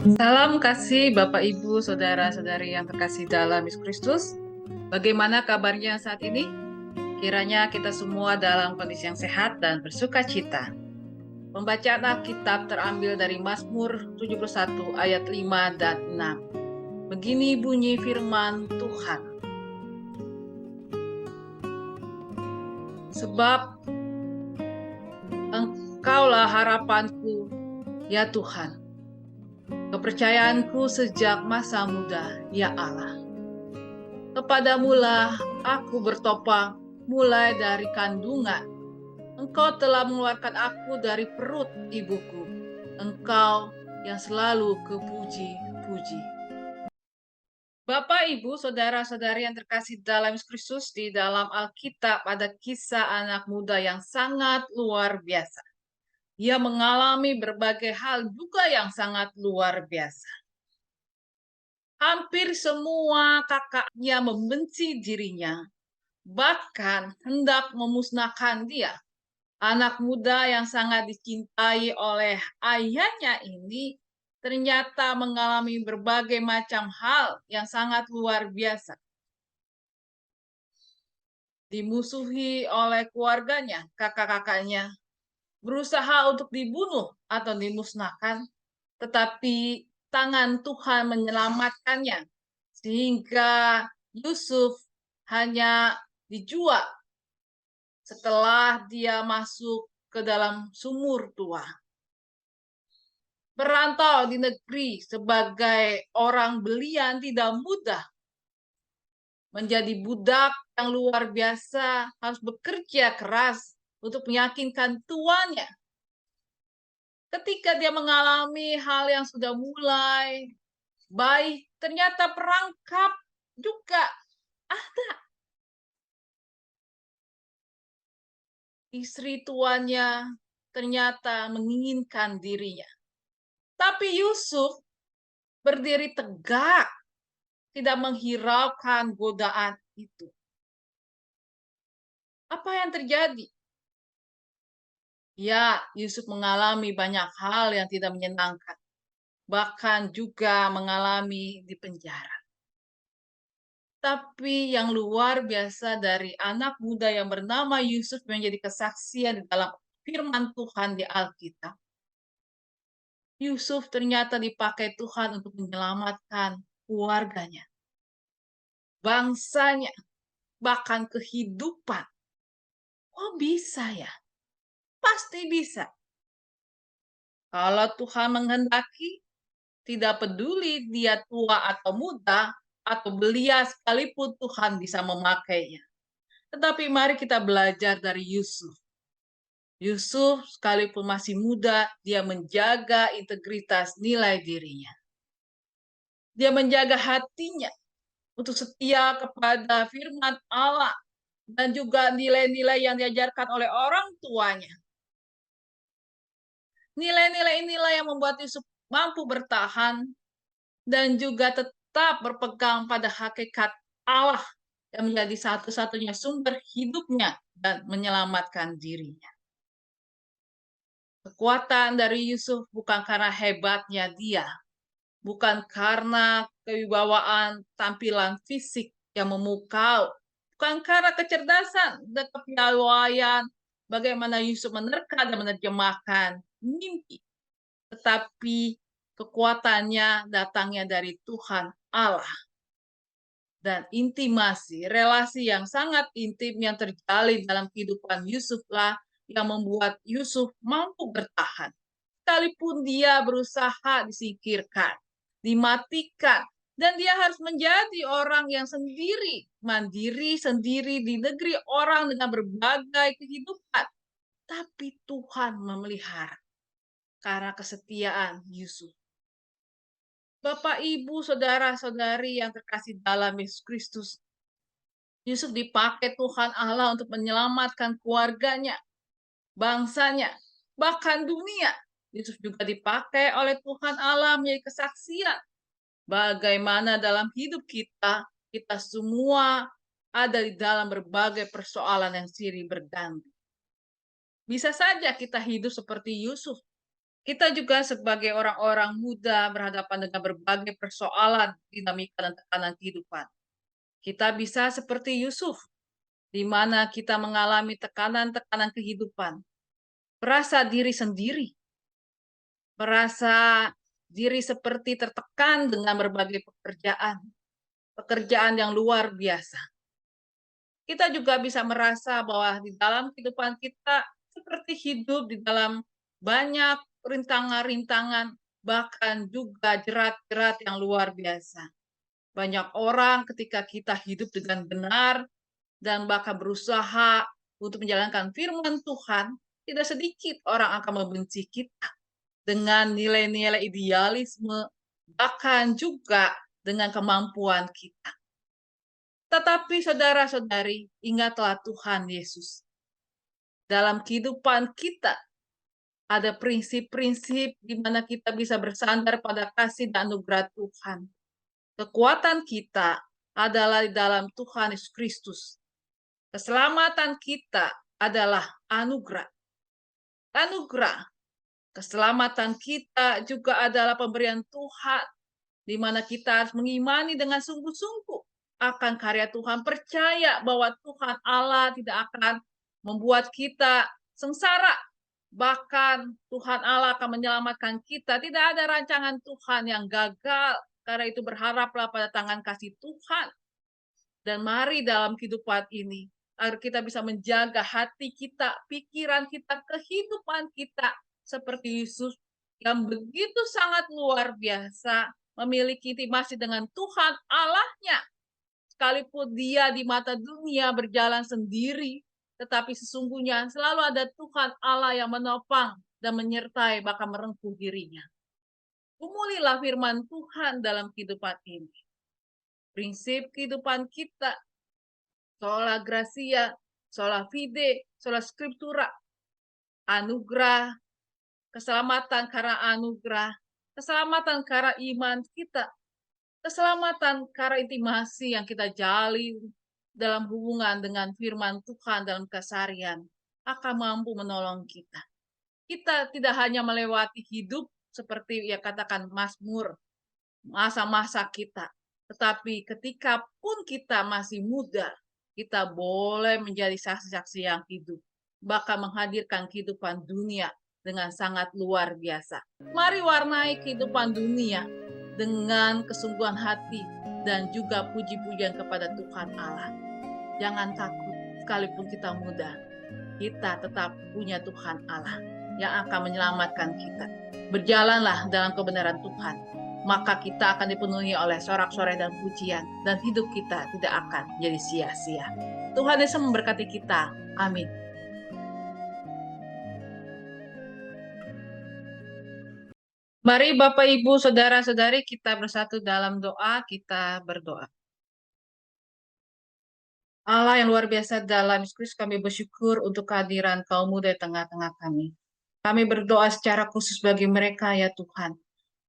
Salam kasih Bapak Ibu, saudara-saudari yang terkasih dalam Yesus Kristus. Bagaimana kabarnya saat ini? Kiranya kita semua dalam kondisi yang sehat dan bersuka cita. Pembacaan Alkitab terambil dari Mazmur 71 ayat 5 dan 6. Begini bunyi firman Tuhan. Sebab Engkaulah harapanku, ya Tuhan. Kepercayaanku sejak masa muda, ya Allah. Kepadamulah aku bertopang mulai dari kandungan. Engkau telah mengeluarkan aku dari perut ibuku. Engkau yang selalu kepuji-puji. Bapak, Ibu, saudara-saudari yang terkasih dalam Yesus Kristus, di dalam Alkitab ada kisah anak muda yang sangat luar biasa. Ia mengalami berbagai hal juga yang sangat luar biasa. Hampir semua kakaknya membenci dirinya, bahkan hendak memusnahkan dia. Anak muda yang sangat dicintai oleh ayahnya ini ternyata mengalami berbagai macam hal yang sangat luar biasa. Dimusuhi oleh keluarganya, kakak-kakaknya, berusaha untuk dibunuh atau dimusnahkan, tetapi tangan Tuhan menyelamatkannya, sehingga Yusuf hanya dijual setelah dia masuk ke dalam sumur tua. Merantau di negeri sebagai orang belian tidak mudah. Menjadi budak yang luar biasa harus bekerja keras untuk meyakinkan tuannya. Ketika dia mengalami hal yang sudah mulai baik, ternyata perangkap juga ada. Istri tuannya ternyata menginginkan dirinya. Tapi Yusuf berdiri tegak, tidak menghiraukan godaan itu. Apa yang terjadi? Ya, Yusuf mengalami banyak hal yang tidak menyenangkan, bahkan juga mengalami di penjara. Tapi yang luar biasa dari anak muda yang bernama Yusuf menjadi kesaksian di dalam firman Tuhan di Alkitab. Yusuf ternyata dipakai Tuhan untuk menyelamatkan keluarganya, bangsanya, bahkan kehidupan. Oh bisa ya? Pasti bisa. Kalau Tuhan menghendaki, tidak peduli dia tua atau muda, atau belia sekalipun Tuhan bisa memakainya. Tetapi mari kita belajar dari Yusuf. Yusuf sekalipun masih muda, dia menjaga integritas nilai dirinya. Dia menjaga hatinya untuk setia kepada firman Allah dan juga nilai-nilai yang diajarkan oleh orang tuanya. Nilai-nilai inilah yang membuat Yusuf mampu bertahan dan juga tetap berpegang pada hakikat Allah yang menjadi satu-satunya sumber hidupnya dan menyelamatkan dirinya. Kekuatan dari Yusuf bukan karena hebatnya dia, bukan karena kewibawaan tampilan fisik yang memukau, bukan karena kecerdasan dan kepiawaian bagaimana Yusuf menerka dan menerjemahkan mimpi, tetapi kekuatannya datangnya dari Tuhan Allah. Dan intimasi, relasi yang sangat intim yang terjalin dalam kehidupan Yusuflah yang membuat Yusuf mampu bertahan. Sekalipun dia berusaha disingkirkan, dimatikan, dan dia harus menjadi orang yang sendiri, mandiri sendiri di negeri orang dengan berbagai kehidupan. Tapi Tuhan memelihara karena kesetiaan Yusuf. Bapak, Ibu, saudara-saudari yang terkasih dalam Yesus Kristus, Yusuf dipakai Tuhan Allah untuk menyelamatkan keluarganya, bangsanya, bahkan dunia. Yusuf juga dipakai oleh Tuhan Allah menjadi kesaksian bagaimana dalam hidup kita, kita semua ada di dalam berbagai persoalan yang silih berganti. Bisa saja kita hidup seperti Yusuf, Kita juga sebagai orang-orang muda berhadapan dengan berbagai persoalan, dinamika, dan tekanan kehidupan. Kita bisa seperti Yusuf, di mana kita mengalami tekanan-tekanan kehidupan, merasa diri sendiri, merasa diri seperti tertekan dengan berbagai pekerjaan yang luar biasa. Kita juga bisa merasa bahwa di dalam kehidupan kita seperti hidup di dalam banyak rintangan-rintangan, bahkan juga jerat-jerat yang luar biasa. Banyak orang ketika kita hidup dengan benar dan bahkan berusaha untuk menjalankan firman Tuhan, tidak sedikit orang akan membenci kita dengan nilai-nilai idealisme, bahkan juga dengan kemampuan kita. Tetapi saudara-saudari, ingatlah Tuhan Yesus. Dalam kehidupan kita, ada prinsip-prinsip di mana kita bisa bersandar pada kasih dan anugerah Tuhan. Kekuatan kita adalah di dalam Tuhan Yesus Kristus. Keselamatan kita adalah anugerah. Anugerah. Keselamatan kita juga adalah pemberian Tuhan, di mana kita harus mengimani dengan sungguh-sungguh akan karya Tuhan, percaya bahwa Tuhan Allah tidak akan membuat kita sengsara. Bahkan Tuhan Allah akan menyelamatkan kita. Tidak ada rancangan Tuhan yang gagal. Karena itu berharaplah pada tangan kasih Tuhan. Dan mari dalam kehidupan ini, agar kita bisa menjaga hati kita, pikiran kita, kehidupan kita, seperti Yesus yang begitu sangat luar biasa, memiliki intimasi dengan Tuhan Allahnya. Sekalipun dia di mata dunia berjalan sendiri, tetapi sesungguhnya selalu ada Tuhan Allah yang menopang dan menyertai, bahkan merengkuh dirinya. Gumulilah firman Tuhan dalam kehidupan ini. Prinsip kehidupan kita, sola gracia, sola fide, sola scriptura, anugerah, keselamatan karena anugerah, keselamatan karena iman kita, keselamatan karena intimasi yang kita jalin dalam hubungan dengan firman Tuhan dalam keseharian akan mampu menolong kita. Kita tidak hanya melewati hidup seperti ya katakan Mazmur, masa-masa kita, tetapi ketika pun kita masih muda, kita boleh menjadi saksi-saksi yang hidup, bahkan menghadirkan kehidupan dunia dengan sangat luar biasa. Mari warnai kehidupan dunia dengan kesungguhan hati dan juga puji-pujian kepada Tuhan Allah. Jangan takut, sekalipun kita muda, kita tetap punya Tuhan Allah yang akan menyelamatkan kita. Berjalanlah dalam kebenaran Tuhan, maka kita akan dipenuhi oleh sorak-sorai dan pujian, dan hidup kita tidak akan jadi sia-sia. Tuhan Yesus memberkati kita. Amin. Mari Bapak, Ibu, Saudara-saudari, kita bersatu dalam doa, kita berdoa. Allah yang luar biasa, dalam Yesus Kristus kami bersyukur untuk kehadiran kaum muda di tengah-tengah kami. Kami berdoa secara khusus bagi mereka ya Tuhan.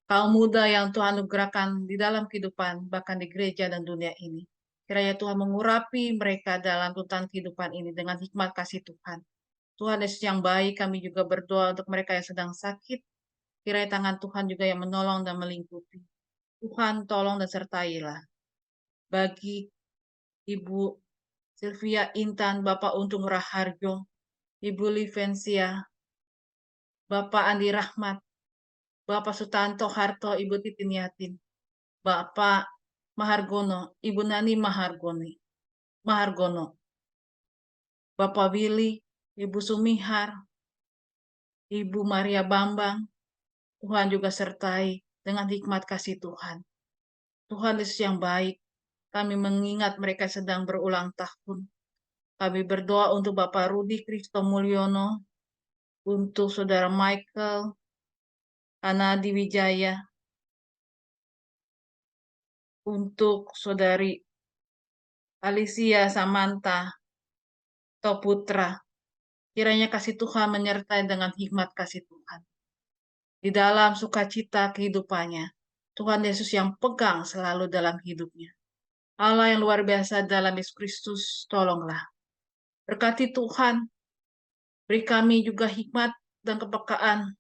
Kaum muda yang Tuhan anugerahkan di dalam kehidupan, bahkan di gereja dan dunia ini. Kiranya Tuhan mengurapi mereka dalam tuntutan kehidupan ini dengan hikmat kasih Tuhan. Tuhan Yesus yang baik, kami juga berdoa untuk mereka yang sedang sakit. Kiranya tangan Tuhan juga yang menolong dan melingkupi. Tuhan tolong dan sertailah. Bagi Ibu Sylvia Intan, Bapak Untung Raharjo, Ibu Livencia, Bapak Andi Rahmat, Bapak Sutanto Harto, Ibu Titin Yatin, Bapak Mahargono, Ibu Nani Mahargono, Bapak Willy, Ibu Sumihar, Ibu Maria Bambang. Tuhan juga sertai dengan hikmat kasih Tuhan. Tuhan Yesus yang baik, kami mengingat mereka sedang berulang tahun. Kami berdoa untuk Bapak Rudi Kristo Mulyono, untuk Saudara Michael Anadi Wijaya, untuk Saudari Alicia Samantha Toputra. Kiranya kasih Tuhan menyertai dengan hikmat kasih Tuhan. Di dalam sukacita kehidupannya, Tuhan Yesus yang pegang selalu dalam hidupnya. Allah yang luar biasa dalam Yesus Kristus, tolonglah. Berkati Tuhan, beri kami juga hikmat dan kepekaan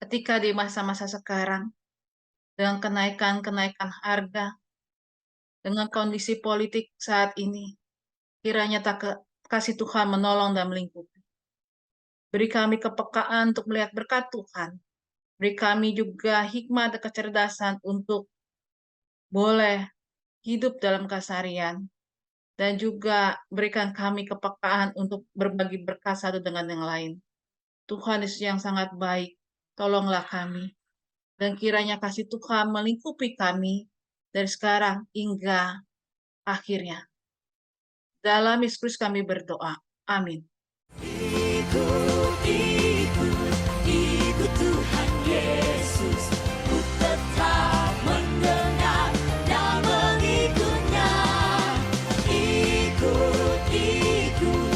ketika di masa-masa sekarang, dengan kenaikan-kenaikan harga, dengan kondisi politik saat ini, kiranya kasih Tuhan menolong dan melingkupi. Beri kami kepekaan untuk melihat berkat Tuhan. Beri kami juga hikmat dan kecerdasan untuk boleh hidup dalam keseharian. Dan juga berikan kami kepekaan untuk berbagi berkat satu dengan yang lain. Tuhan Yesus yang sangat baik, tolonglah kami. Dan kiranya kasih Tuhan melingkupi kami dari sekarang hingga akhirnya. Dalam Yesus Kristus kami berdoa. Amin. Ikut, ikut, ikut Tuhan Yesus. Ku tetap mendengar dan mengikutnya. Ikut, ikut.